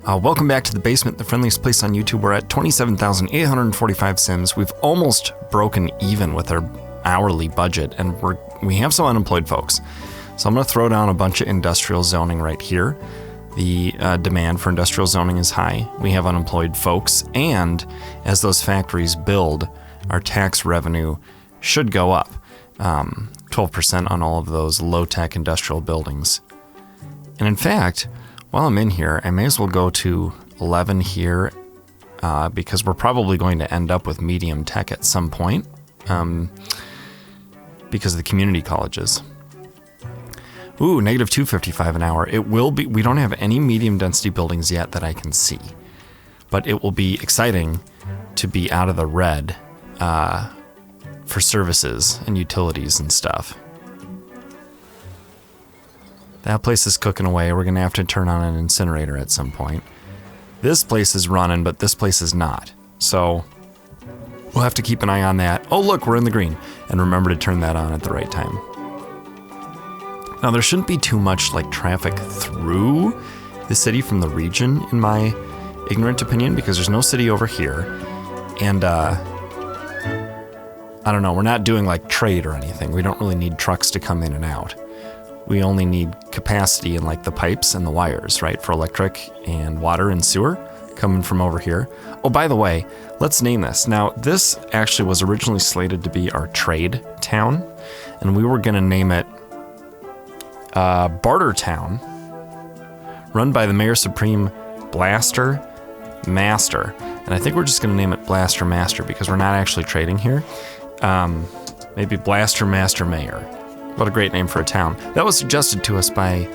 Welcome back to the basement, the friendliest place on YouTube. We're at 27,845 sims. We've almost broken even with our hourly budget, and we have some unemployed folks. So I'm going to throw down a bunch of industrial zoning right here. The demand for industrial zoning is high. We have unemployed folks, and as those factories build, our tax revenue should go up. 12% on all of those low-tech industrial buildings. And in fact, while I'm in here, I may as well go to 11 here because we're probably going to end up with medium tech at some point because of the community colleges. Ooh, negative 255 an hour. It will be. We don't have any medium density buildings yet that I can see, but it will be exciting to be out of the red for services and utilities and stuff. That place is cooking away. We're going to have to turn on an incinerator at some point. This place is running, but this place is not. So we'll have to keep an eye on that. Oh, look, we're in the green. And remember to turn that on at the right time. Now, there shouldn't be too much like traffic through the city from the region, in my ignorant opinion, because there's no city over here. And I don't know, we're not doing like trade or anything. We don't really need trucks to come in and out. We only need capacity in like the pipes and the wires, right? For electric and water and sewer coming from over here. Oh, by the way, let's name this. Now, this actually was originally slated to be our trade town, and we were going to name it Barter Town, run by the Mayor Supreme Blaster Master. And I think we're just going to name it Blaster Master because we're not actually trading here. Maybe Blaster Master Mayor. What a great name for a town. That was suggested to us by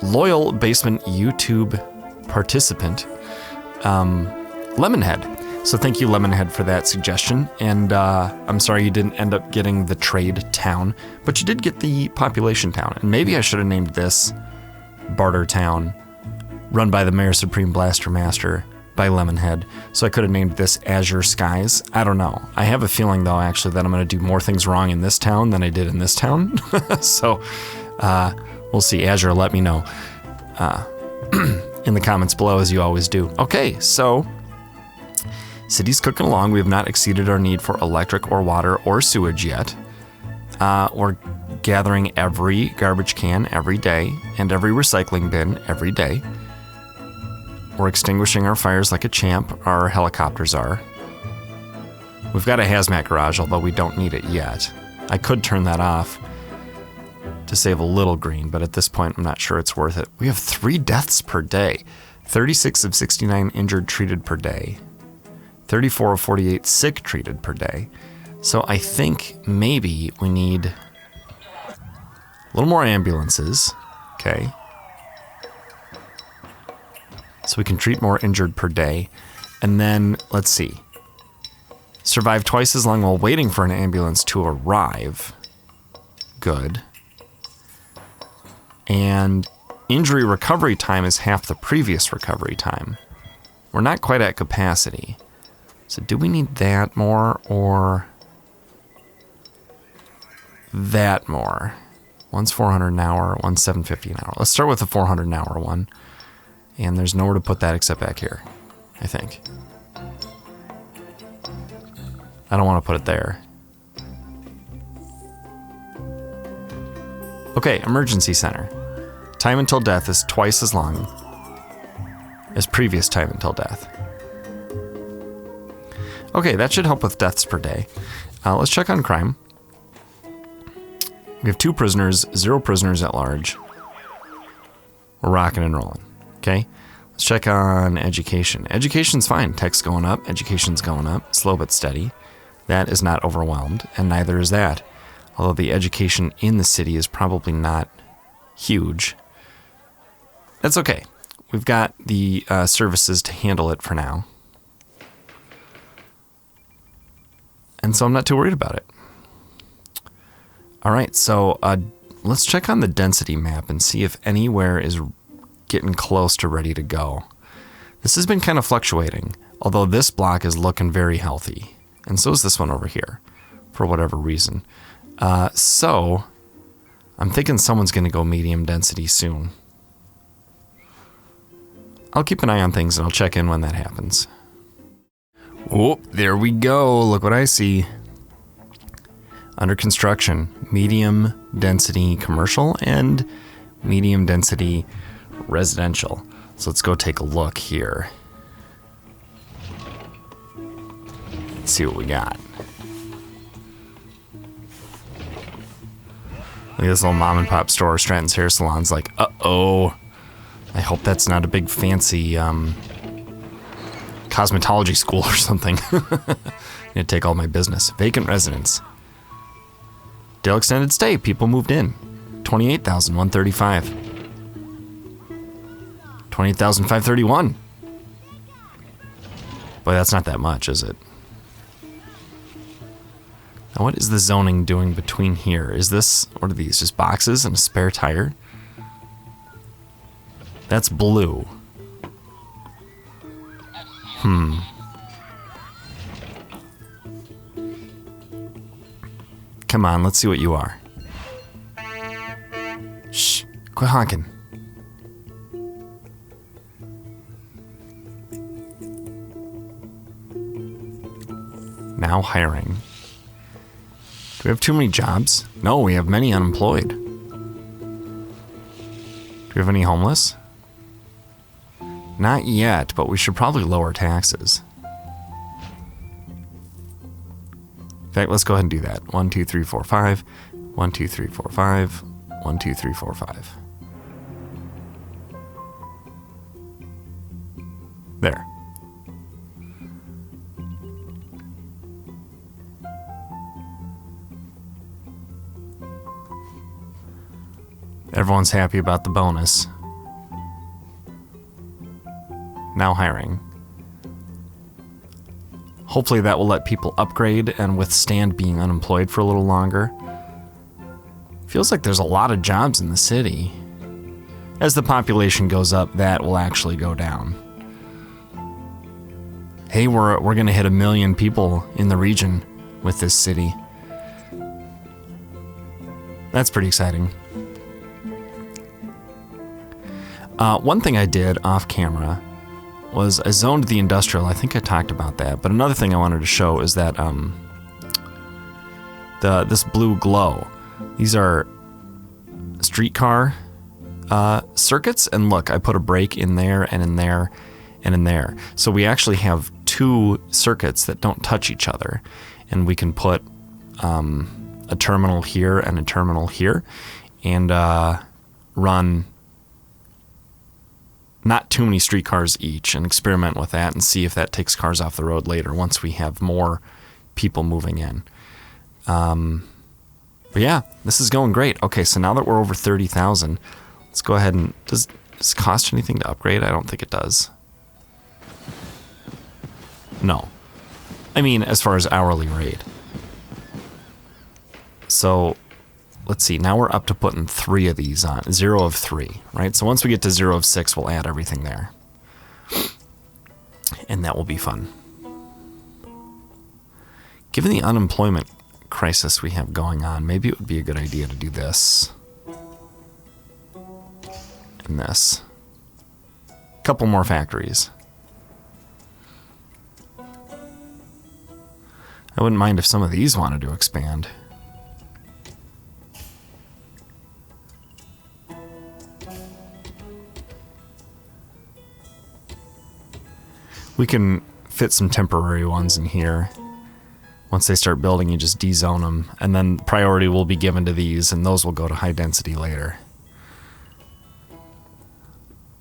loyal basement YouTube participant, Lemonhead. So thank you, Lemonhead, for that suggestion. And I'm sorry you didn't end up getting the trade town, but you did get the population town. And maybe I should have named this Barter Town, run by the Mayor Supreme Blaster Master by Lemonhead. So I could have named this Azure Skies. I don't know. I have a feeling, though, actually, that I'm going to do more things wrong in this town than I did in this town. So we'll see. Azure, let me know in the comments below, as you always do. Okay, so city's cooking along. We have not exceeded our need for electric or water or sewage yet. We're gathering every garbage can every day and every recycling bin every day. We're extinguishing our fires like a champ. Our helicopters are. We've got a hazmat garage, although we don't need it yet. I could turn that off to save a little green, but at this point, I'm not sure it's worth it. We have 3 deaths per day. 36 of 69 injured treated per day. 34 of 48 sick treated per day. So I think maybe we need a little more ambulances. Okay. So we can treat more injured per day. And then, let's see. Survive twice as long while waiting for an ambulance to arrive. Good. And injury recovery time is half the previous recovery time. We're not quite at capacity. So do we need that more or that more? One's 400 an hour, one's 750 an hour. Let's start with the 400 an hour one. And there's nowhere to put that except back here, I think. I don't want to put it there. Okay, emergency center. Time until death is twice as long as previous time until death. Okay, that should help with deaths per day. Let's check on crime. We have 2 prisoners, 0 prisoners at large. We're rocking and rolling. Okay, let's check on education. Education's fine. Tech's going up. Education's going up. Slow but steady. That is not overwhelmed, and neither is that. Although the education in the city is probably not huge. That's okay. We've got the services to handle it for now. And so I'm not too worried about it. All right, so let's check on the density map and see if anywhere is getting close to ready to go. This has been kind of fluctuating, although this block is looking very healthy. And so is this one over here, for whatever reason. So I'm thinking someone's going to go medium density soon. I'll keep an eye on things and I'll check in when that happens. Oh, there we go. Look what I see. Under construction, medium density commercial and medium density residential. So let's go take a look here. Let's see what we got. Look at this little mom and pop store. Stratton's Hair Salon's like, uh-oh. I hope that's not a big fancy cosmetology school or something. Gonna take all my business. Vacant residence. Dale extended stay. People moved in. 28,135. 28,531. Boy, that's not that much, is it? Now, what is the zoning doing between here? Is this, what are these, just boxes and a spare tire? That's blue. Come on, let's see what you are. Shh, quit honking. Now hiring. Do we have too many jobs? No, we have many unemployed. Do we have any homeless? Not yet, but we should probably lower taxes. In fact, let's go ahead and do that. 1, 2, 3, 4, 5. 1, 2, 3, 4, 5. 1, 2, 3, 4, 5. There. Everyone's happy about the bonus. Now hiring. Hopefully that will let people upgrade and withstand being unemployed for a little longer. Feels like there's a lot of jobs in the city. As the population goes up, that will actually go down. Hey, we're gonna hit 1 million people in the region with this city. That's pretty exciting. One thing I did off camera was I zoned the industrial. I think I talked about that. But another thing I wanted to show is that this blue glow. These are streetcar circuits. And look, I put a brake in there and in there and in there. So we actually have 2 circuits that don't touch each other. And we can put a terminal here and a terminal here and run not too many streetcars each and experiment with that and see if that takes cars off the road later once we have more people moving in. But yeah, this is going great. Okay, so now that we're over 30,000, let's go ahead and, does it cost anything to upgrade? I don't think it does. No. I mean, as far as hourly rate. So let's see, now we're up to putting 3 of these on, 0 of 3, right? So once we get to 0 of 6, we'll add everything there. And that will be fun. Given the unemployment crisis we have going on, maybe it would be a good idea to do this. And this. A couple more factories. I wouldn't mind if some of these wanted to expand. We can fit some temporary ones in here. Once they start building, you just dezone them, and then priority will be given to these, and those will go to high density later.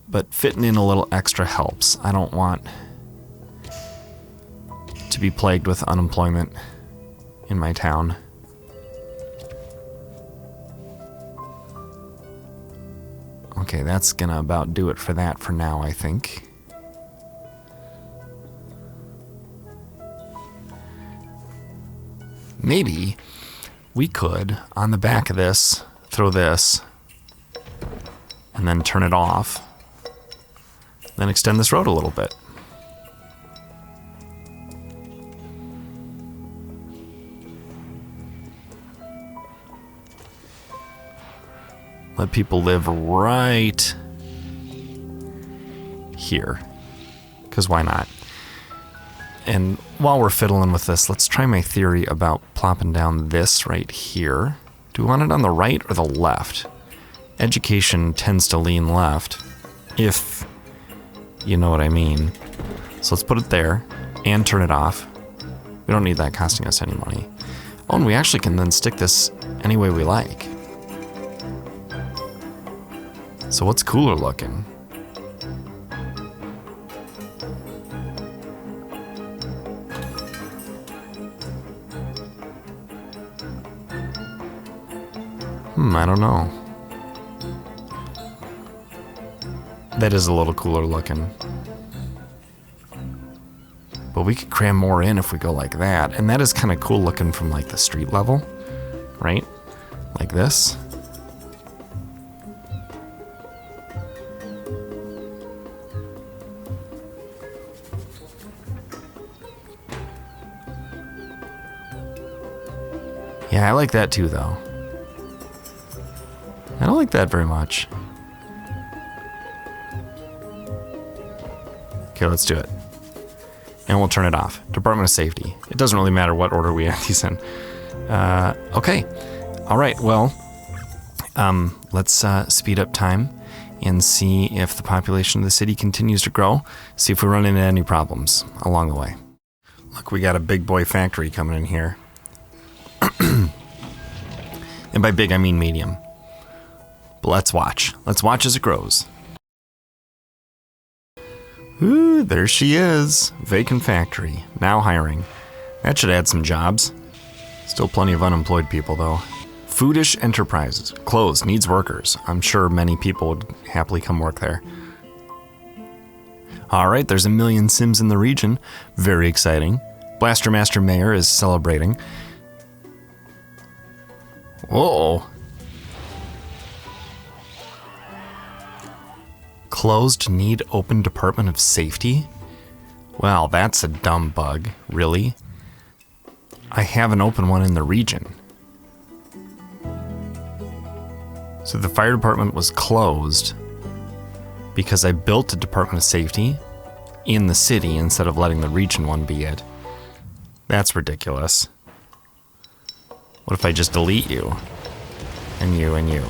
But fitting in a little extra helps. I don't want to be plagued with unemployment in my town. Okay, that's gonna about do it for that for now, I think. Maybe we could, on the back of this, throw this, and then turn it off, then extend this road a little bit. Let people live right here. Because why not? And while we're fiddling with this, let's try my theory about plopping down this right here. Do we want it on the right or the left? Education tends to lean left, if you know what I mean. So let's put it there and turn it off. We don't need that costing us any money. Oh, and we actually can then stick this any way we like. So what's cooler looking? I don't know. That is a little cooler looking. But we could cram more in if we go like that. And that is kind of cool looking from like the street level, right? Like this. Yeah, I like that too, though. I don't like that very much. Okay, let's do it. And we'll turn it off. Department of Safety. It doesn't really matter what order we add these in. Okay. All right, well, let's speed up time and see if the population of the city continues to grow. See if we run into any problems along the way. Look, we got a big boy factory coming in here. And by big, I mean medium. But let's watch. Let's watch as it grows. Ooh, there she is. Vacant factory. Now hiring. That should add some jobs. Still plenty of unemployed people, though. Foodish Enterprises. Closed. Needs workers. I'm sure many people would happily come work there. Alright, there's 1 million Sims in the region. Very exciting. Blaster Master Mayor is celebrating. Whoa. Closed, need open Department of Safety? Well, that's a dumb bug, really. I have an open one in the region. So the fire department was closed because I built a Department of Safety in the city instead of letting the region one be it. That's ridiculous. What if I just delete you? And you and you?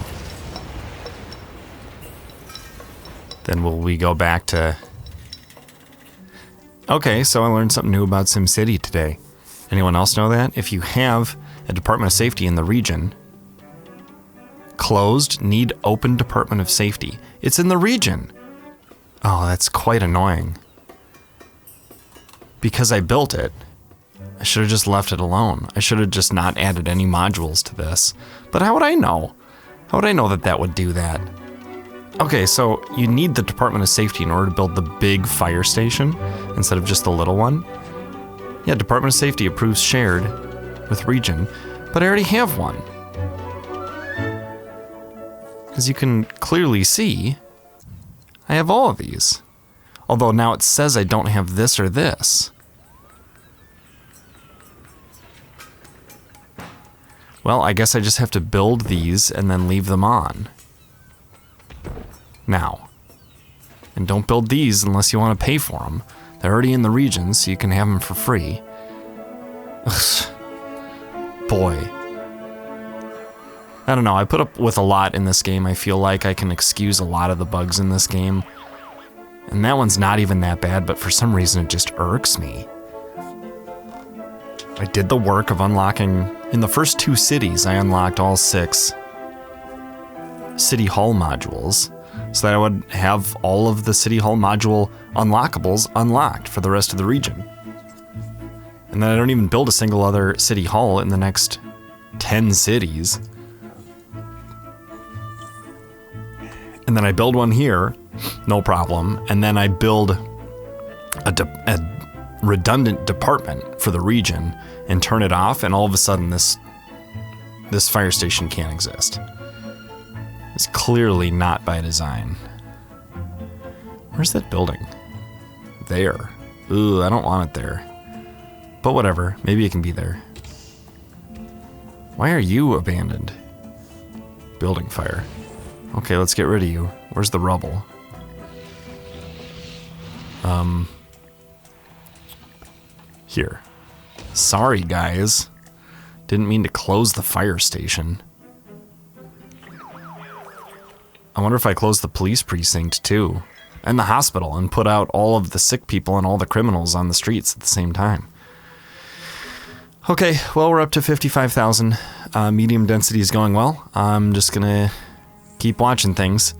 Then will we go back to... Okay, so I learned something new about SimCity today. Anyone else know that? If you have a Department of Safety in the region, closed, need open Department of Safety. It's in the region. Oh, that's quite annoying. Because I built it, I should have just left it alone. I should have just not added any modules to this. But how would I know? How would I know that that would do that? Okay, so you need the Department of Safety in order to build the big fire station instead of just the little one. Yeah, Department of Safety approves shared with region, but I already have one. As you can clearly see, I have all of these. Although now it says I don't have this or this. Well, I guess I just have to build these and then leave them on. Now. And don't build these unless you want to pay for them. They're already in the region, so you can have them for free. Ugh. Boy. I don't know, I put up with a lot in this game. I feel like I can excuse a lot of the bugs in this game. And that one's not even that bad, but for some reason it just irks me. I did the work of unlocking... In the first 2 cities, I unlocked all 6 City Hall modules, so that I would have all of the City Hall module unlockables unlocked for the rest of the region. And then I don't even build a single other City Hall in the next 10 cities. And then I build one here, no problem, and then I build a redundant department for the region and turn it off, and all of a sudden this fire station can't exist. It's clearly not by design. Where's that building? There. Ooh, I don't want it there. But whatever, maybe it can be there. Why are you abandoned? Building fire. Okay, let's get rid of you. Where's the rubble? Here. Sorry, guys. Didn't mean to close the fire station. I wonder if I close the police precinct, too. And the hospital, and put out all of the sick people and all the criminals on the streets at the same time. Okay, well, we're up to 55,000. Medium density is going well. I'm just gonna keep watching things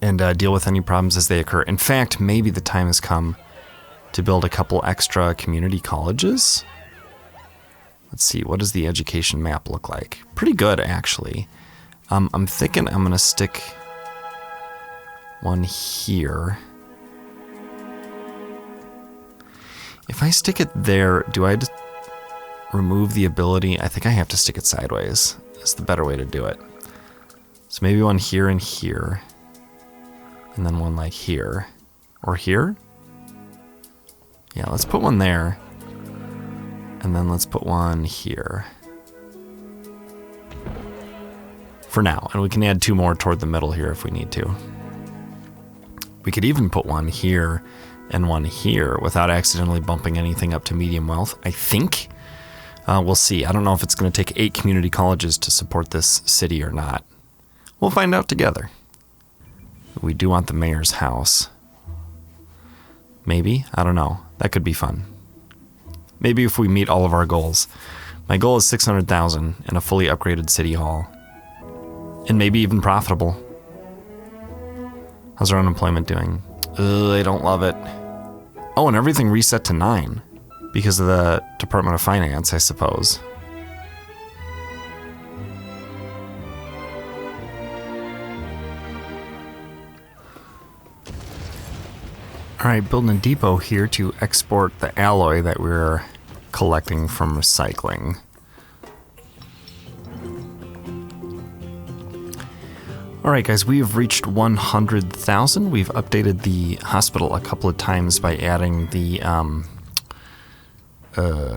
and deal with any problems as they occur. In fact, maybe the time has come to build a couple extra community colleges. Let's see, what does the education map look like? Pretty good, actually. I'm thinking I'm gonna stick one here. If I stick it there, do I just remove the ability? I think I have to stick it sideways. That's the better way to do it. So maybe one here and here. And then one like here. Or here? Yeah, let's put one there. And then let's put one here. For now. And we can add two more toward the middle here if we need to. We could even put one here and one here without accidentally bumping anything up to medium wealth, I think. We'll see. I don't know if it's going to take 8 community colleges to support this city or not. We'll find out together. We do want the mayor's house. Maybe? I don't know. That could be fun. Maybe if we meet all of our goals. My goal is 600,000 and a fully upgraded city hall. And maybe even profitable. How's our unemployment doing? I don't love it. Oh, and everything reset to 9. Because of the Department of Finance, I suppose. Alright, building a depot here to export the alloy that we're collecting from recycling. Alright guys, we have reached 100,000. We've updated the hospital a couple of times by adding the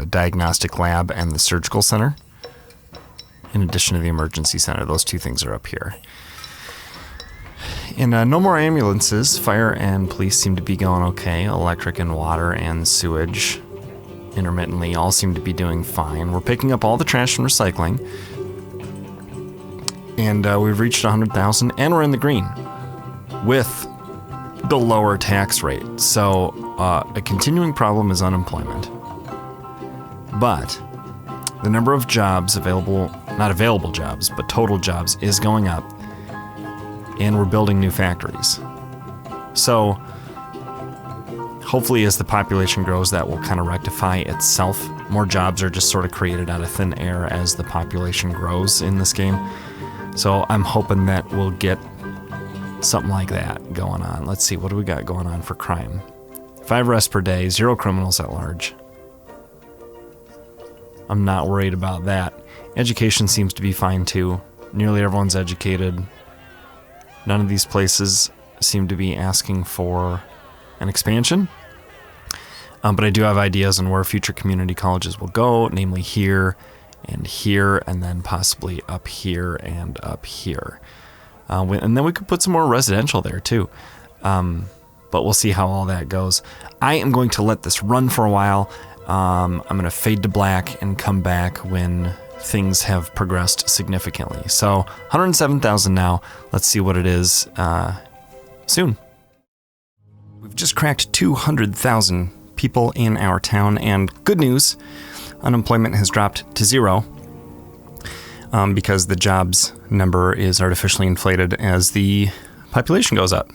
diagnostic lab and the surgical center. In addition to the emergency center, those two things are up here. And no more ambulances. Fire and police seem to be going okay. Electric and water and sewage intermittently all seem to be doing fine. We're picking up all the trash and recycling. And we've reached 100,000 and we're in the green with the lower tax rate. So a continuing problem is unemployment. But the number of jobs available, not available jobs, but total jobs is going up. And we're building new factories. So hopefully as the population grows, that will kind of rectify itself. More jobs are just sort of created out of thin air as the population grows in this game. So I'm hoping that we'll get something like that going on. Let's see, what do we got going on for crime? 5 arrests per day, 0 criminals at large. I'm not worried about that. Education seems to be fine too. Nearly everyone's educated. None of these places seem to be asking for an expansion. But I do have ideas on where future community colleges will go, namely here, and then possibly up here and up here. And then we could put some more residential there too. But we'll see how all that goes. I am going to let this run for a while. I'm going to fade to black and come back when things have progressed significantly. So 107,000 now. Let's see what it is soon. We've just cracked 200,000 people in our town, and good news, unemployment has dropped to 0 because the jobs number is artificially inflated as the population goes up.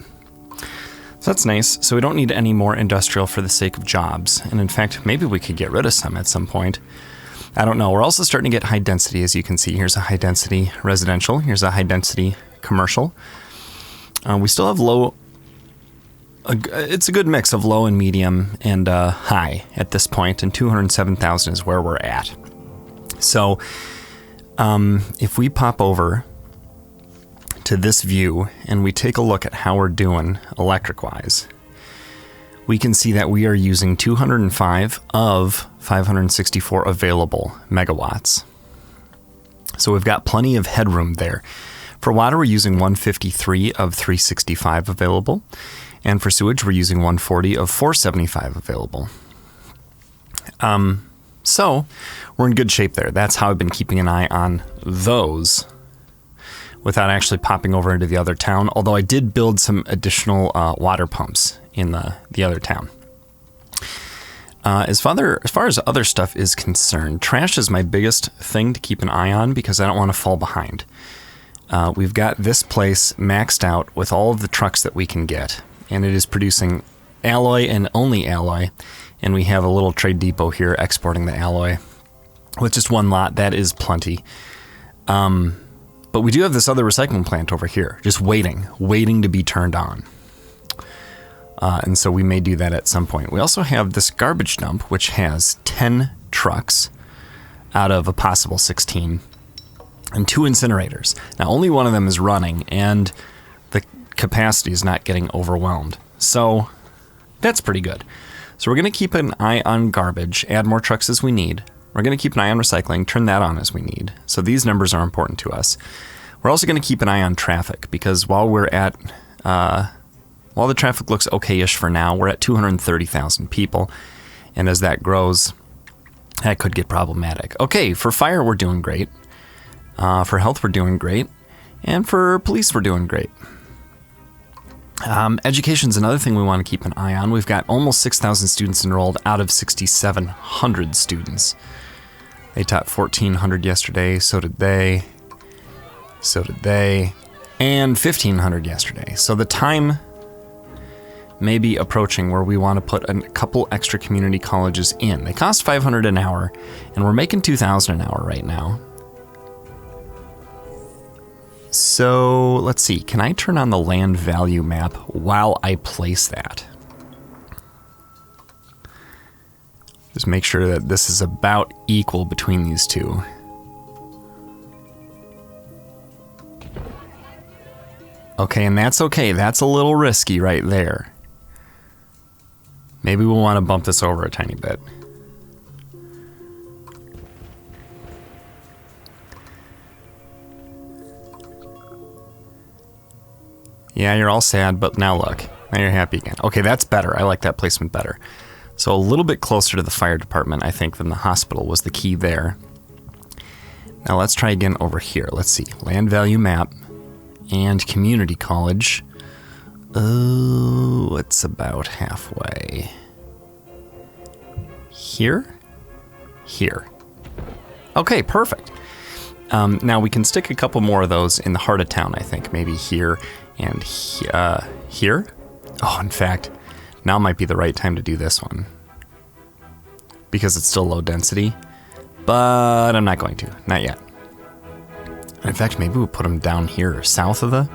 So that's nice. So we don't need any more industrial for the sake of jobs. And in fact, maybe we could get rid of some at some point. I don't know. We're also starting to get high density, as you can see. Here's a high density residential. Here's a high density commercial. We still have low. It's a good mix of low and medium and high at this point, and 207,000 is where we're at. So if we pop over to this view and we take a look at how we're doing electric-wise, we can see that we are using 205 of 564 available megawatts. So we've got plenty of headroom there. For water, we're using 153 of 365 available. And for sewage, we're using 140 of 475 available. So we're in good shape there. That's how I've been keeping an eye on those without actually popping over into the other town. Although I did build some additional water pumps in the other town. As far as other stuff is concerned, trash is my biggest thing to keep an eye on because I don't want to fall behind. We've got this place maxed out with all of the trucks that we can get, and it is producing alloy and only alloy, and we have a little trade depot here exporting the alloy with just one lot. That is plenty. But we do have this other recycling plant over here, just waiting to be turned on. And so we may do that at some point. We also have this garbage dump, which has 10 trucks out of a possible 16 and 2 incinerators. Now, only one of them is running, and the capacity is not getting overwhelmed. So that's pretty good. So we're going to keep an eye on garbage, add more trucks as we need. We're going to keep an eye on recycling, turn that on as we need. So these numbers are important to us. We're also going to keep an eye on traffic, because while we're at... while the traffic looks okay-ish for now, we're at 230,000 people, and as that grows, that could get problematic. Okay, for fire, we're doing great. For health, we're doing great. And for police, we're doing great. Education's another thing we want to keep an eye on. We've got almost 6,000 students enrolled out of 6,700 students. They taught 1,400 yesterday, so did they, and 1,500 yesterday. So the time may be approaching where we want to put a couple extra community colleges in. They cost $500 an hour, and we're making $2,000 an hour right now. So let's see, can I turn on the land value map while I place that? Just make sure that this is about equal between these two. Okay, and that's okay. That's a little risky right there. Maybe we'll want to bump this over a tiny bit. Yeah, you're all sad, but now look. Now you're happy again. Okay, that's better. I like that placement better. So a little bit closer to the fire department, I think, than the hospital was the key there. Now let's try again over here. Let's see. Land value map and community college. Oh, it's about halfway. Here? Here. Okay, perfect. Now we can stick a couple more of those in the heart of town, I think. Maybe here and here. Oh, in fact, now might be the right time to do this one. Because it's still low density. But I'm not going to. Not yet. In fact, maybe we'll put them down here, south of the...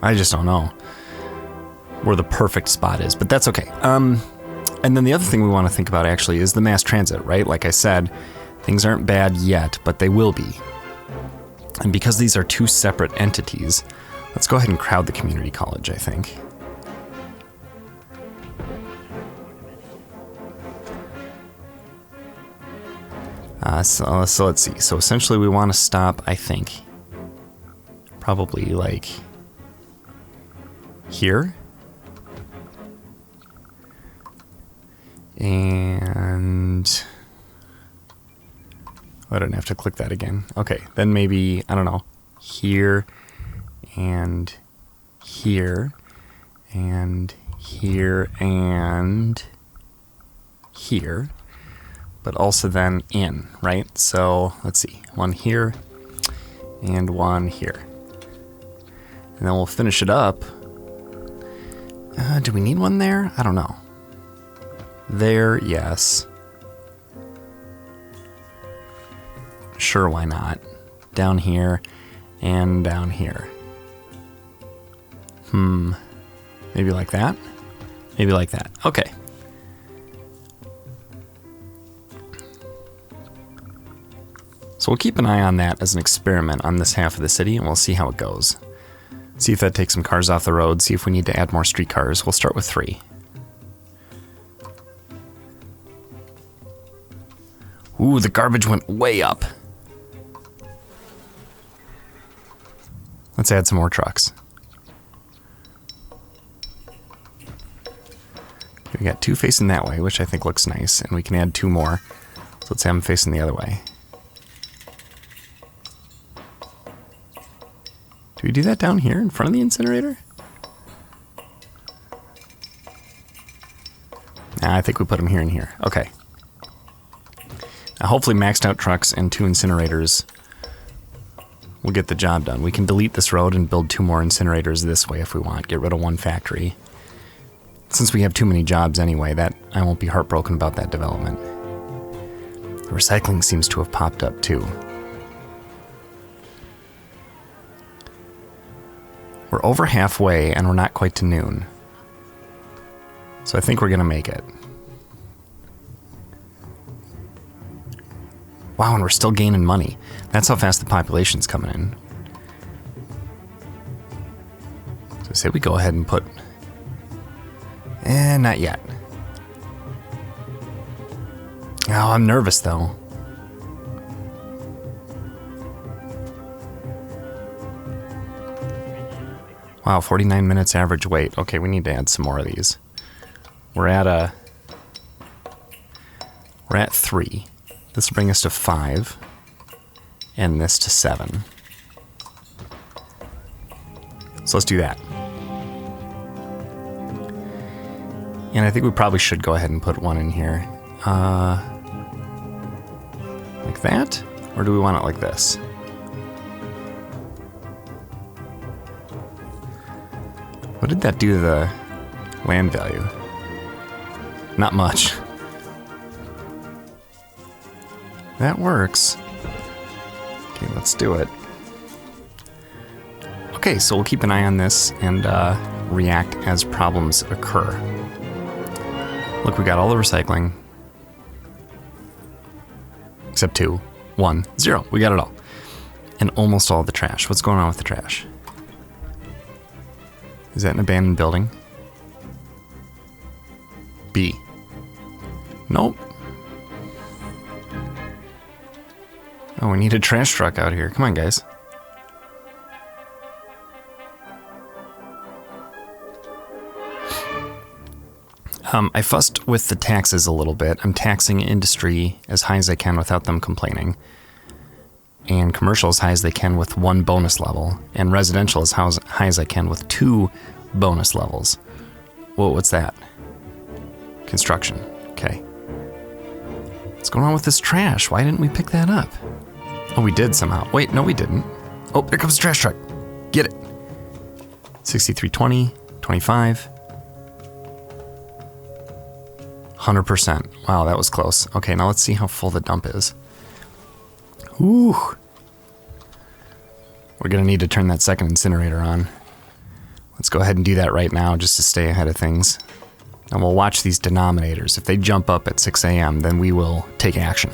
I just don't know where the perfect spot is, but that's okay. And then the other thing we want to think about actually is the mass transit, right? Like I said, things aren't bad yet, but they will be. And because these are two separate entities, let's go ahead and crowd the community college, I think. So let's see. So essentially we want to stop, I think, probably like here. And I don't have to click that again. Okay, then maybe, I don't know, here and here and here and here. But also then in, right? So let's see, one here and one here. And then we'll finish it up. Do we need one there? I don't know. There, yes. Sure, why not? Down here and down here. Maybe like that? Maybe like that. Okay. So we'll keep an eye on that as an experiment on this half of the city, and we'll see how it goes. See if that takes some cars off the road, see if we need to add more streetcars. We'll start with 3. Ooh, the garbage went way up. Let's add some more trucks. We got 2 facing that way, which I think looks nice, and we can add 2 more. So let's have them facing the other way. Do we do that down here in front of the incinerator? Nah, I think we put them here and here. Okay. Now hopefully maxed out trucks and 2 incinerators will get the job done. We can delete this road and build 2 more incinerators this way if we want. Get rid of 1 factory. Since we have too many jobs anyway, that I won't be heartbroken about that development. The recycling seems to have popped up too. We're over halfway and we're not quite to noon. So I think we're gonna make it. Wow, and we're still gaining money. That's how fast the population's coming in. So I say we go ahead and put... not yet. Oh, I'm nervous though. Wow, 49 minutes average wait. Okay, we need to add some more of these. We're at 3. This will bring us to 5. And this to 7. So let's do that. And I think we probably should go ahead and put 1 in here. Like that? Or do we want it like this? What did that do to the land value? Not much. That works. Okay, let's do it. Okay, so we'll keep an eye on this and react as problems occur. Look, we got all the recycling. Except 2, 1, 0. We got it all. And almost all the trash. What's going on with the trash? Is that an abandoned building? B. Nope. Oh, we need a trash truck out here. Come on, guys. I fussed with the taxes a little bit. I'm taxing industry as high as I can without them complaining. And commercial as high as they can with 1 bonus level. And residential as high as I can with 2 bonus levels. Whoa, what's that? Construction. Okay. What's going on with this trash? Why didn't we pick that up? Oh, we did somehow. Wait, no, we didn't. Oh, there comes the trash truck. Get it. 6320, 25. 100%. Wow, that was close. Okay, now let's see how full the dump is. Ooh. We're gonna need to turn that second incinerator on. Let's go ahead and do that right now just to stay ahead of things. And we'll watch these denominators. If they jump up at 6 a.m., then we will take action.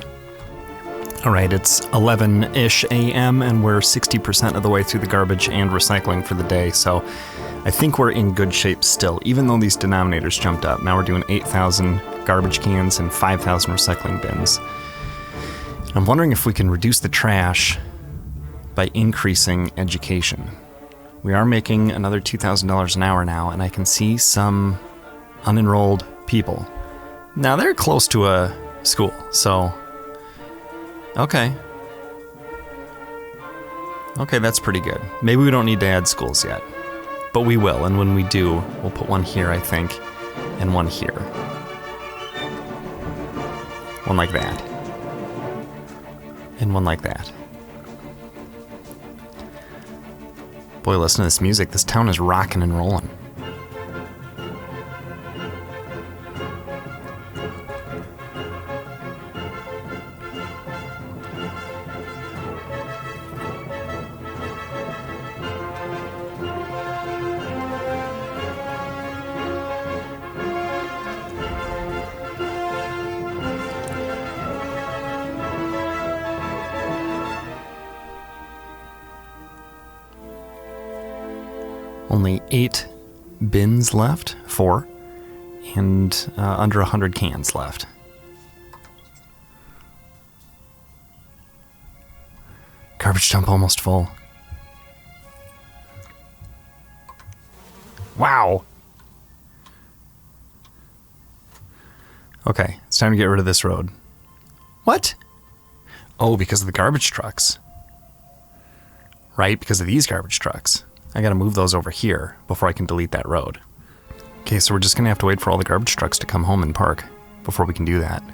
All right, it's 11-ish a.m. and we're 60% of the way through the garbage and recycling for the day, so I think we're in good shape still, even though these denominators jumped up. Now we're doing 8,000 garbage cans and 5,000 recycling bins. I'm wondering if we can reduce the trash by increasing education. We are making another $2,000 an hour now, and I can see some unenrolled people. Now they're close to a school, so... Okay. Okay, that's pretty good. Maybe we don't need to add schools yet. But we will, and when we do, we'll put 1 here, I think, and 1 here. 1 like that. And 1 like that. Boy, listen to this music. This town is rocking and rolling. Only 8 bins left, 4, and under 100 cans left. Garbage dump almost full. Wow. Okay, it's time to get rid of this road. What? Oh, because of the garbage trucks. Right, because of these garbage trucks. I gotta move those over here before I can delete that road. Okay, so we're just gonna have to wait for all the garbage trucks to come home and park before we can do that.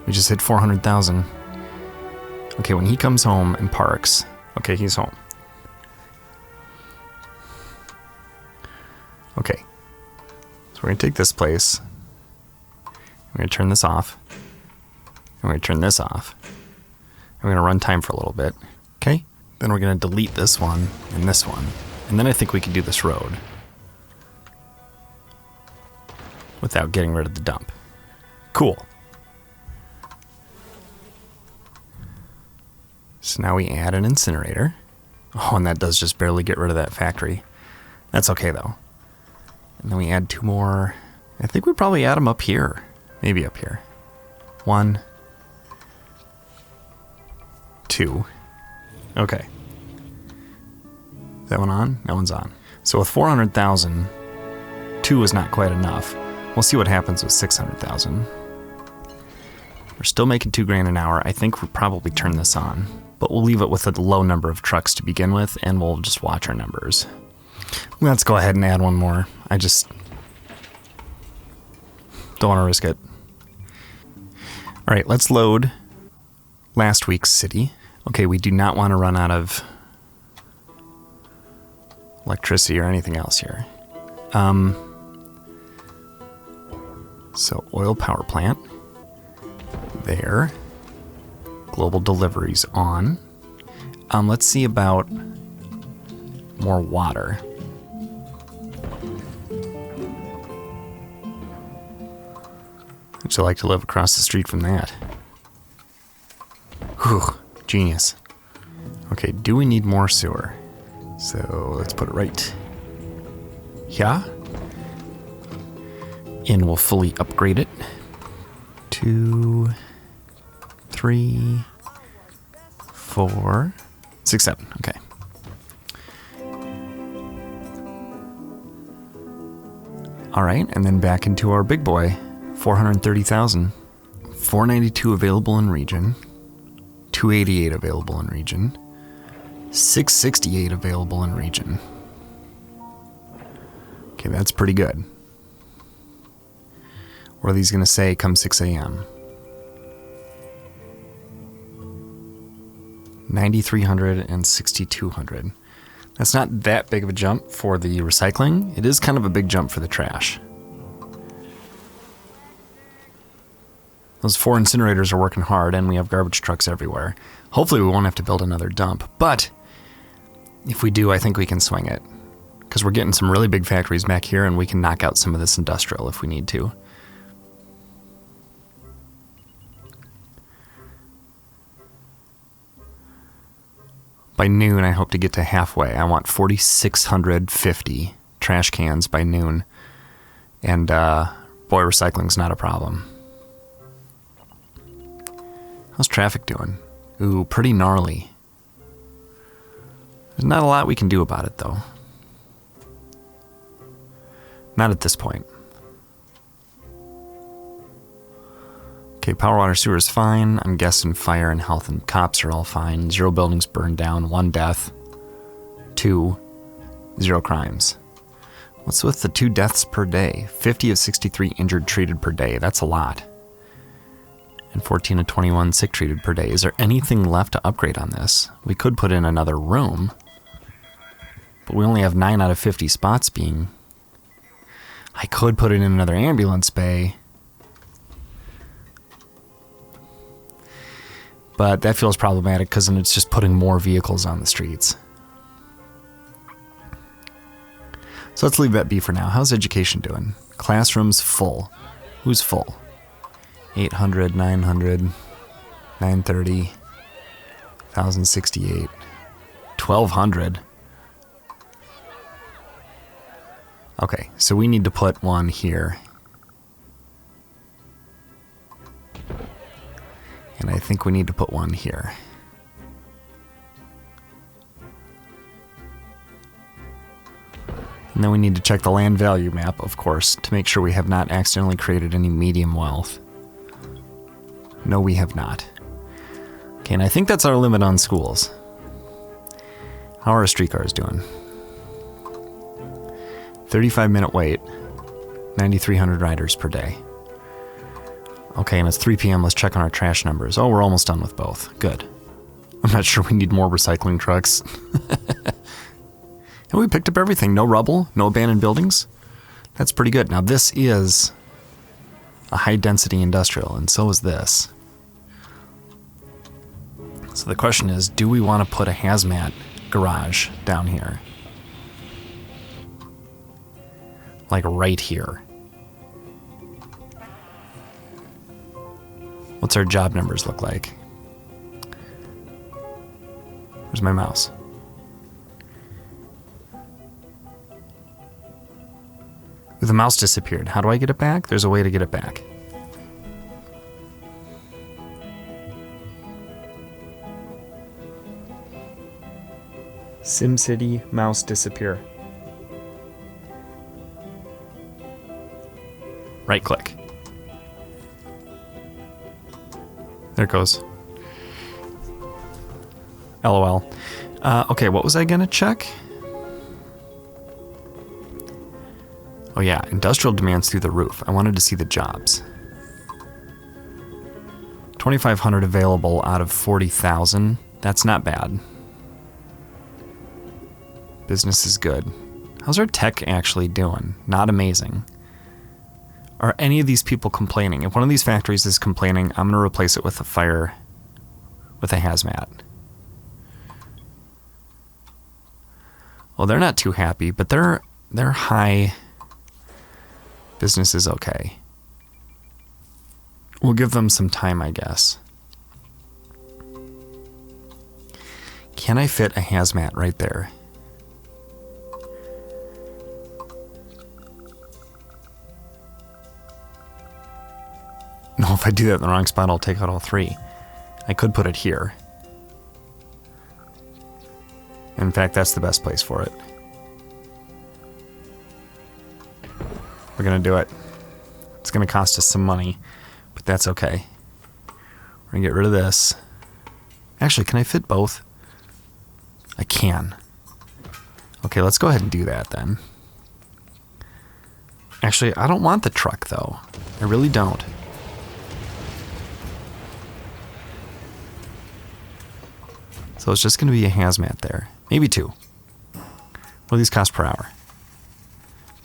We just hit 400,000. Okay, when he comes home and parks... Okay, he's home. Okay. So we're gonna take this place. We're gonna turn this off. And we're gonna turn this off. And we're gonna run time for a little bit. Okay? Then we're gonna delete this one and this one. And then I think we can do this road without getting rid of the dump. Cool. So now we add an incinerator. Oh, and that does just barely get rid of that factory. That's okay though. And then we add 2 more. I think we probably add them up here. Maybe up here. 1, 2. Okay. Is that one on? That one's on. So with 400,000, 2 is not quite enough. We'll see what happens with 600,000. We're still making $2 grand an hour. I think we'll probably turn this on, but we'll leave it with a low number of trucks to begin with, and we'll just watch our numbers. Let's go ahead and add one more. I just don't want to risk it. All right, let's load last week's city. Okay, we do not want to run out of electricity or anything else here. So oil power plant. There. Global deliveries on. Let's see about more water. I'd like to live across the street from that. Whew, genius. Okay, do we need more sewer? So let's put it right here. And we'll fully upgrade it. 2, 3, 4, 6, 7. Okay. All right, and then back into our big boy. 430,000. 492 available in region. 288 available in region. 668 available in region. Okay, that's pretty good. What are these going to say come 6 a.m.? 9,300 and 6,200. That's not that big of a jump for the recycling. It is kind of a big jump for the trash. Those 4 incinerators are working hard, and we have garbage trucks everywhere. Hopefully we won't have to build another dump, but if we do, I think we can swing it. Because we're getting some really big factories back here, and we can knock out some of this industrial if we need to. By noon, I hope to get to halfway. I want 4,650 trash cans by noon. And, boy, recycling's not a problem. How's traffic doing? Ooh, pretty gnarly. There's not a lot we can do about it, though. Not at this point. Okay, power, water, sewer is fine. I'm guessing fire and health and cops are all fine. 0 buildings burned down, 1 death. 2, 0 crimes. What's with the 2 deaths per day? 50 of 63 injured treated per day. That's a lot. And 14 of 21 sick treated per day. Is there anything left to upgrade on this? We could put in another room, but we only have 9 out of 50 spots being... I could put it in another ambulance bay, but that feels problematic because then it's just putting more vehicles on the streets. So let's leave that be for now. How's education doing? Classrooms full. Who's full? 800, 900, 930, 1,068, 1,200. Okay, so we need to put one here. And I think we need to put one here. And then we need to check the land value map, of course, to make sure we have not accidentally created any medium wealth. No, we have not. Okay, and I think that's our limit on schools. How are our streetcars doing? 35-minute wait, 9,300 riders per day. Okay, and it's 3 p.m. Let's check on our trash numbers. Oh, we're almost done with both. Good. I'm not sure we need more recycling trucks. And we picked up everything. No rubble, no abandoned buildings. That's pretty good. Now this is a high-density industrial, and so is this. So the question is, do we want to put a hazmat garage down here? Like right here. What's our job numbers look like? Where's my mouse? The mouse disappeared. How do I get it back? There's a way to get it back. SimCity mouse disappear. Right click. There it goes. LOL. Okay, what was I gonna check? Oh yeah, industrial demand's through the roof. I wanted to see the jobs. 2,500 available out of 40,000. That's not bad. Business is good. How's our tech actually doing? Not amazing. Are any of these people complaining? If one of these factories is complaining, I'm going to replace it with a fire, with a hazmat. Well, they're not too happy, but they're high. Business is okay. We'll give them some time, I guess. Can I fit a hazmat right there? No, if I do that in the wrong spot, I'll take out all three. I could put it here. In fact, that's the best place for it. We're gonna do it. It's gonna cost us some money, but that's okay. We're gonna get rid of this. Actually, can I fit both? I can. Okay, let's go ahead and do that then. Actually, I don't want the truck though. I really don't. So it's just gonna be a hazmat there. Maybe two. What do these cost per hour?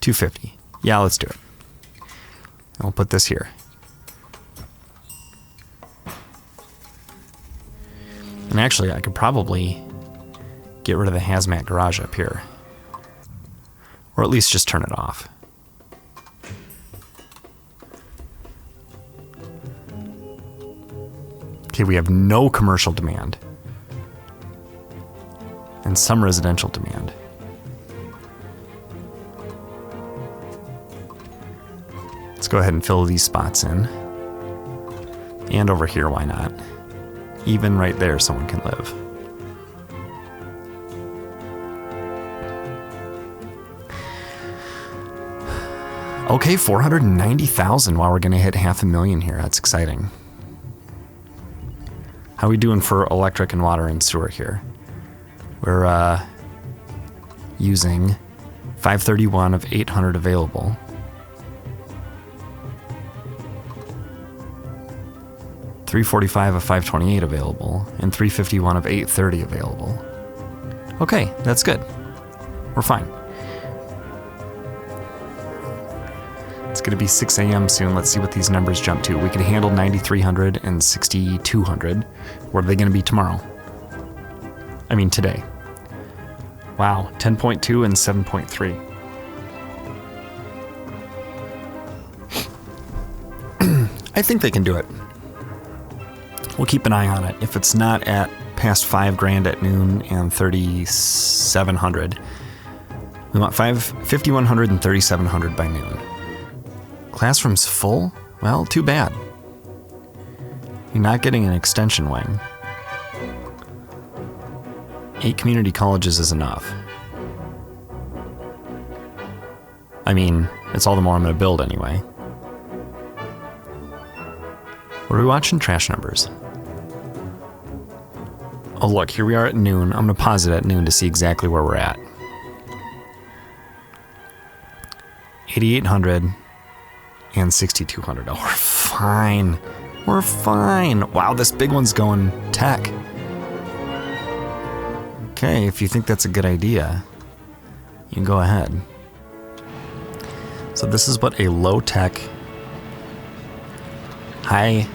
$2.50. Yeah, let's do it. And we'll put this here. And actually, I could probably get rid of the hazmat garage up here. Or at least just turn it off. Okay, we have no commercial demand. And some residential demand. Let's go ahead and fill these spots in. And over here, why not? Even right there, someone can live. Okay, 490,000. Wow, we're gonna hit 500,000 here. That's exciting. How are we doing for electric and water and sewer here? We're using 531 of 800 available. $345 of 528 available, and $351 of 830 available. Okay, that's good. We're fine. It's gonna be 6 a.m. soon. Let's see what these numbers jump to. We can handle 9,300 and 6,200. What are they gonna be tomorrow? I mean today. Wow, 10.2 and 7.3. I think they can do it. We'll keep an eye on it. If it's not at past $5,000 at noon and 3,700, we want 5,100 and 3,700 by noon. Classroom's full? Well, too bad. You're not getting an extension wing. 8 community colleges is enough. I mean, it's all the more I'm going to build anyway. What are we watching? Trash numbers. Oh look, here we are at noon. I'm going to pause it at noon to see exactly where we're at. 8,800 and 6,200. Oh, we're fine. We're fine. Wow, this big one's going tech. Okay, if you think that's a good idea, you can go ahead. So this is what a low-tech, high-density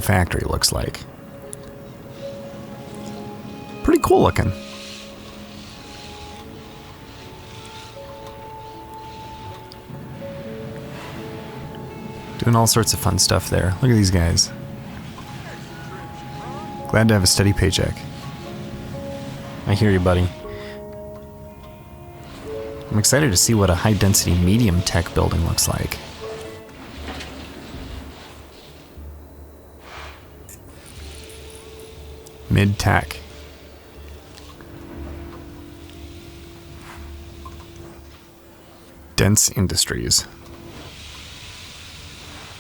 factory looks like. Pretty cool looking. Doing all sorts of fun stuff there. Look at these guys. Glad to have a steady paycheck. I hear you, buddy. I'm excited to see what a high-density medium tech building looks like. Mid-tech. Dense industries.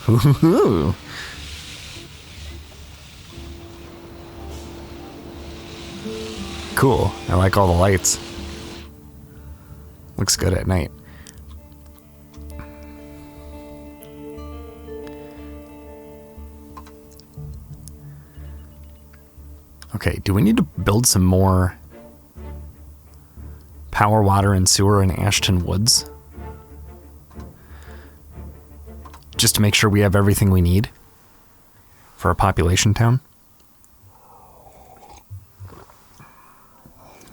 Ooh. Cool. I like all the lights. Looks good at night. Okay, do we need to build some more power, water, and sewer in Ashton Woods? Just to make sure we have everything we need for a population town.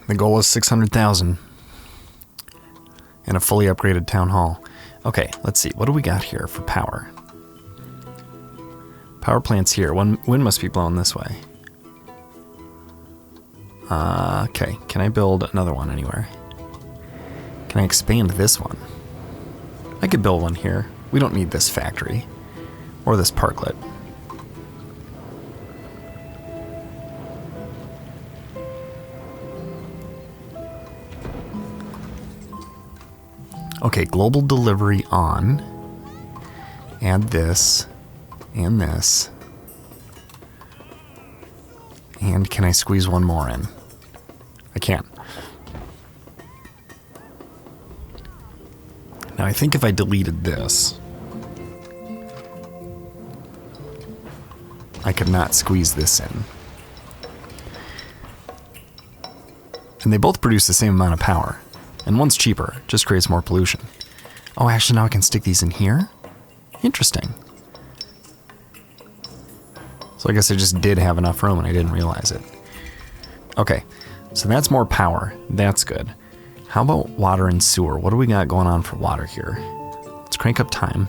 The goal is 600,000 and a fully upgraded town hall. Okay, let's see. What do we got here for power? Power plant's here. One wind must be blowing this way. Okay, can I build another one anywhere? Can I expand this one? I could build one here. We don't need this factory or this parklet. Okay, global delivery on. Add this and this. And can I squeeze one more in? I can. Now I think if I deleted this, I could not squeeze this in. And they both produce the same amount of power. And one's cheaper, just creates more pollution. Oh, actually now I can stick these in here? Interesting. So I guess I just did have enough room and I didn't realize it. Okay, so that's more power. That's good. How about water and sewer? What do we got going on for water here? Let's crank up time.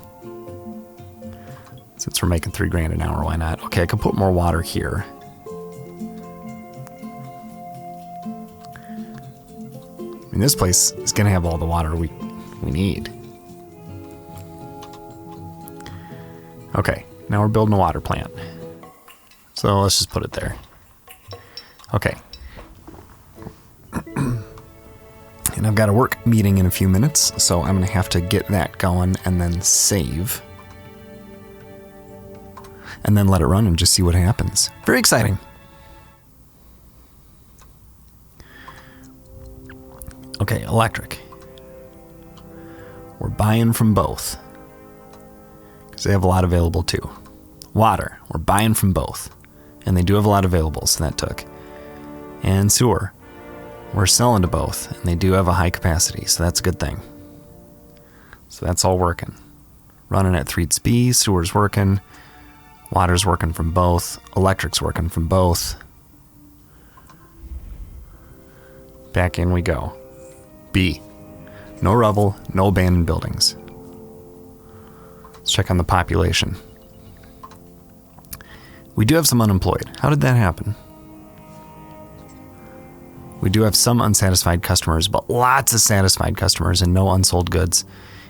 Since we're making $3 grand an hour, why not? Okay, I can put more water here. I mean, this place is gonna have all the water we need. Okay, now we're building a water plant. So let's just put it there. Okay. And I've got a work meeting in a few minutes, so I'm gonna have to get that going and then save. And then let it run and just see what happens. Very exciting. Okay, electric. We're buying from both, because they have a lot available too. Water, we're buying from both, and they do have a lot available, so that took. And sewer, we're selling to both, and they do have a high capacity, so that's a good thing. So that's all working. Running at 3 speed, sewer's working, water's working from both, electric's working from both. Back in we go. B, no rubble, no abandoned buildings. Let's check on the population. We do have some unemployed. How did that happen? We do have some unsatisfied customers, but lots of satisfied customers and no unsold goods.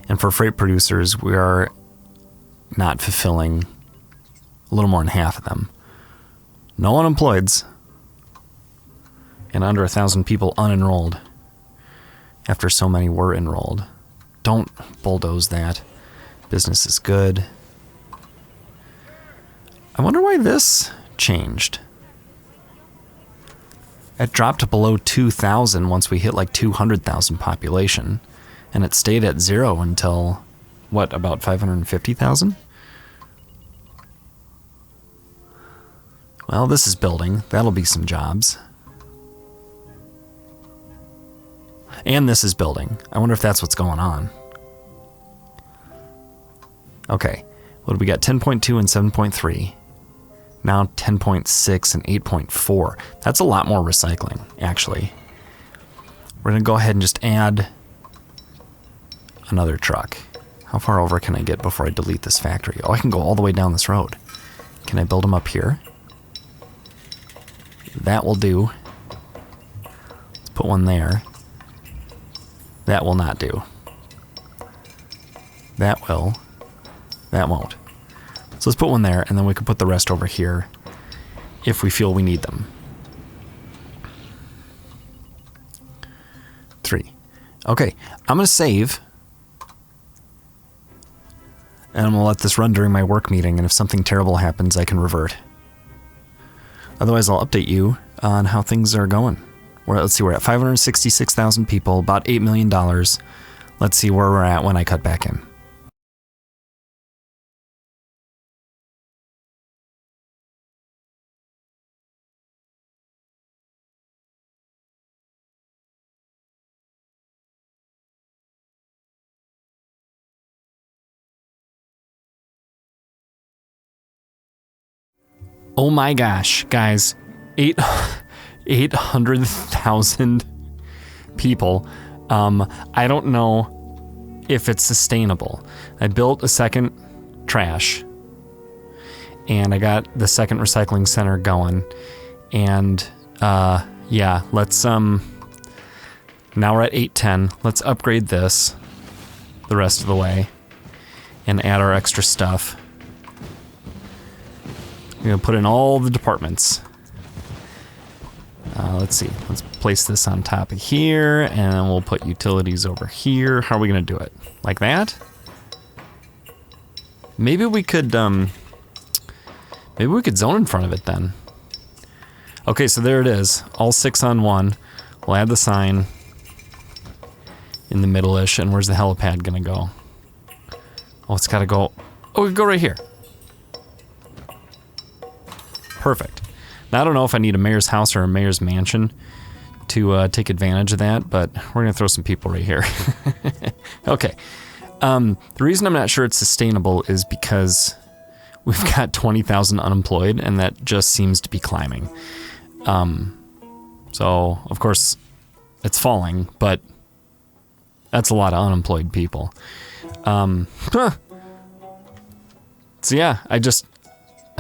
And for freight producers, we are not fulfilling a little more than half of them. No unemployeds and under 1,000 people unenrolled after so many were enrolled. don't bulldoze that. Business is good. I wonder why this changed. It dropped below 2,000 once we hit like 200,000 population, and it stayed at 0 until, what, about 550,000? Well, this is building. That'll be some jobs. And this is building. I wonder if that's what's going on. Okay, what do we got? 10.2 and 7.3. Now 10.6 and 8.4. That's a lot more recycling, actually. We're gonna go ahead and just add another truck. How far over can I get before I delete this factory? Oh, I can go all the way down this road. Can I build them up here? That will do. Let's put one there. That will not do. That will. That won't. So let's put one there, and then we can put the rest over here if we feel we need them. 3. Okay, I'm going to save. And I'm going to let this run during my work meeting, and if something terrible happens, I can revert. Otherwise, I'll update you on how things are going. Let's see, we're at 566,000 people, about $8 million. Let's see where we're at when I cut back in. Oh my gosh, guys, 800,000 people. I don't know if it's sustainable. I built a second trash, and I got the second recycling center going, and yeah, let's now we're at 810. Let's upgrade this the rest of the way and add our extra stuff. We're gonna put in all the departments. Let's see, let's place this on top of here, and then we'll put utilities over here. How are we gonna do it? Like that? Maybe we could zone in front of it then. Okay, so there it is, all 6 on 1. We'll add the sign in the middle-ish, and where's the helipad gonna go? Oh, it's gotta go, oh, we go right here. Perfect. Now, I don't know if I need a mayor's house or a mayor's mansion to take advantage of that, but we're gonna throw some people right here. Okay. The reason I'm not sure it's sustainable is because we've got 20,000 unemployed, and that just seems to be climbing. So, of course, it's falling, but that's a lot of unemployed people. So yeah, I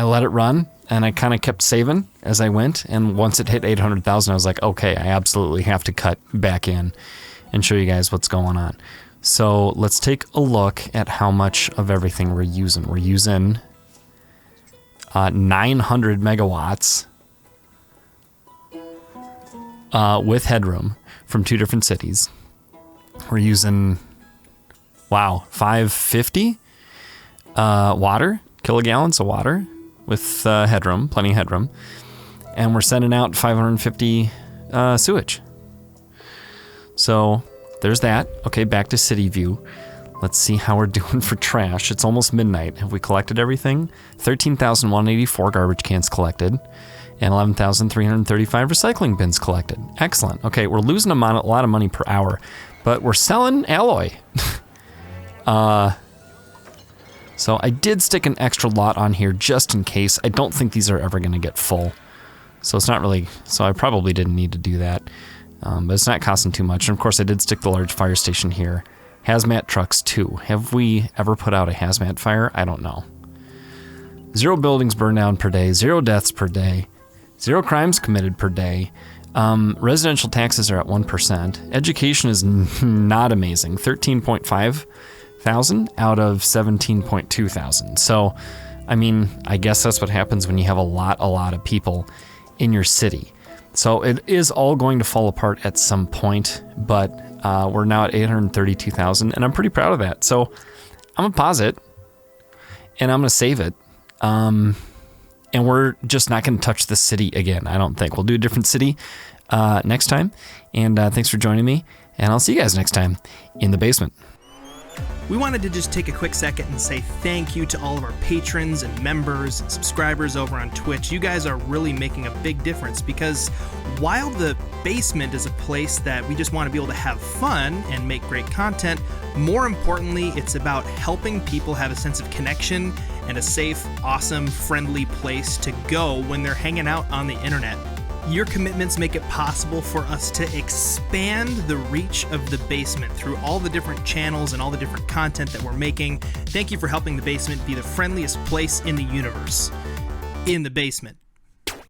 let it run, and I kind of kept saving as I went, and once it hit 800,000, I was like, okay, I absolutely have to cut back in and show you guys what's going on. So let's take a look at how much of everything we're using. We're using 900 megawatts with headroom from 2 different cities. We're using, wow, 550 kilogallons of water with headroom, plenty of headroom. And we're sending out 550 sewage. So there's that. Okay, back to city view. Let's see how we're doing for trash. It's almost midnight. Have we collected everything? 13,184 garbage cans collected and 11,335 recycling bins collected. Excellent. Okay, we're losing a lot of money per hour, but we're selling alloy. So I did stick an extra lot on here just in case. I don't think these are ever going to get full. So it's not really, so I probably didn't need to do that. But it's not costing too much. And of course I did stick the large fire station here. Hazmat trucks too. Have we ever put out a hazmat fire? I don't know. 0 buildings burned down per day, 0 deaths per day, 0 crimes committed per day. Residential taxes are at 1%. Education is not amazing. 13.5 thousand out of 17.2 thousand. So, I mean, I guess that's what happens when you have a lot of people in your city. So it is all going to fall apart at some point, but We're now at 832,000, and I'm pretty proud of that. So I'm gonna pause it, and I'm gonna save it. And we're just not gonna touch this city again, I don't think. We'll do a different city next time. And thanks for joining me, and I'll see you guys next time in the basement. We wanted to just take a quick second and say thank you to all of our patrons and members and subscribers over on Twitch. You guys are really making a big difference, because while the basement is a place that we just want to be able to have fun and make great content, more importantly, it's about helping people have a sense of connection and a safe, awesome, friendly place to go when they're hanging out on the internet. Your commitments make it possible for us to expand the reach of the basement through all the different channels and all the different content that we're making. Thank you for helping the basement be the friendliest place in the universe. In the basement.